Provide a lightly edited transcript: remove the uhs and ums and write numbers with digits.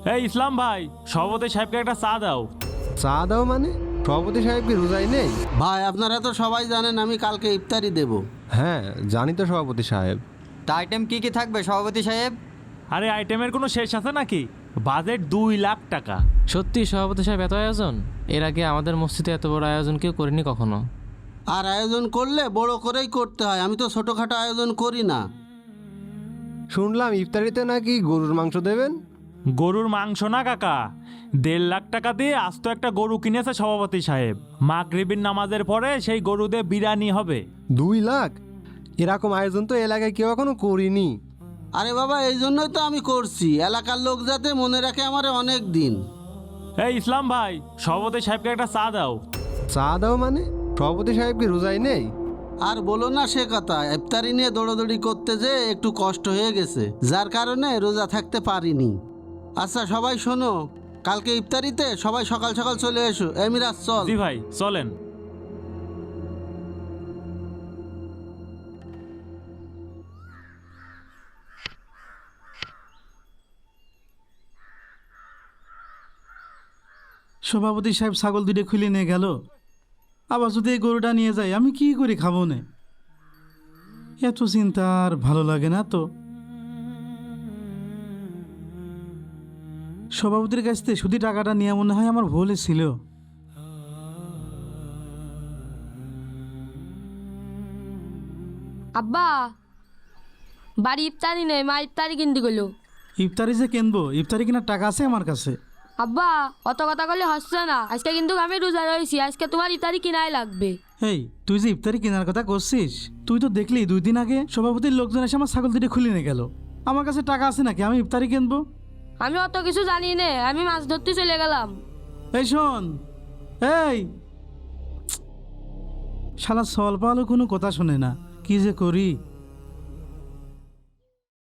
এই ইসলাম ভাই, সভাপতি সাহেবকে একটা চা দাও। চা দাও মানে? সভাপতি সাহেব কি রোজাই নেই? ভাই আপনারা তো সবাই জানেন আমি কালকে ইফতারি দেব। হ্যাঁ জানি তো সভাপতি সাহেব। তা আইটেম কি কি থাকবে সভাপতি সাহেব? আরে আইটেমের কোনো শেষ আছে নাকি? বাজেট 2 লাখ টাকা। সত্যি সভাপতি সাহেব এত আয়োজন? এর আগে আমাদের মসজিদে এত বড় আয়োজন কেউ করেনি কখনো। আর আয়োজন করলে বড় করেই করতে হয়, আমি তো ছোটোখাটো আয়োজন করি না। শুনলাম ইফতারিতে নাকি গরুর মাংস দেবেন। গরুর মাংস না কাকা, 1.5 লাখ টাকা দিয়ে আস্ত একটা গরু কিনেছে সভাপতি সাহেব। মাগরিবের নামাজের পরে সেই গরু দিয়ে বিরিয়ানি হবে। 2 লাখ? এরকম আয়োজন তো এলাকায় কেউ এখনো করিনি। আরে বাবা এই জন্যই তো আমি করছি, এলাকার লোক যাতে মনে রাখে আমার অনেক দিন। এই ইসলাম ভাই, সভাপতি সাহেবকে একটা চা দাও। চা দাও মানে? সভাপতি সাহেব কি রোজাই নেই? আর বলো না সে কথা, ইফতারি নিয়ে দৌড়াদৌড়ি করতে যে একটু কষ্ট হয়ে গেছে, যার কারণে রোজা থাকতে পারিনি। আচ্ছা সবাই শোনো, কালকে ইফতারিতে সবাই সকাল সকাল চলে এসো। মিরাজ চল। জি ভাই চলেন। সভাপতি সাহেব ছাগল দুটো খুলে নিয়ে গেল, আবার যদি এই গরুটা নিয়ে যাই আমি কি করে খাবো না? এত চিন্তা আর ভালো লাগে না তো। সভাপতির কাছ থেকে শুধু টাকাটা নিয়ে মনে হয় আমার ভুল ছিল। আব্বা, বাড়ি ইফতারি নেই, মা ইফতারি কিনতে গেল। ইফতারি যে কিনবো, ইফতারি কেনার টাকা আছে আমার কাছে। আব্বা অত কথা বললে হচ্ছে না, আজকে কিন্তু আমি রোজা রয়েছি, আজকে তোমার ইফতারি কিনাই লাগবে। এই তুই যে ইফতারি কেনার কথা করছিস, তুই তো দেখলি 2 দিন আগে সভাপতির লোকজন এসে আমার ছাগল দুটো খুলে নিয়ে গেল। আমার কাছে টাকা আছে নাকি আমি ইফতারি কিনবো? আমি অত কিছু জানি না, আমি মাছ ধরতে চলে গেলাম। এই শোন, এই শালা সল পালো কোনো কথা শোনে না, কি যে করি।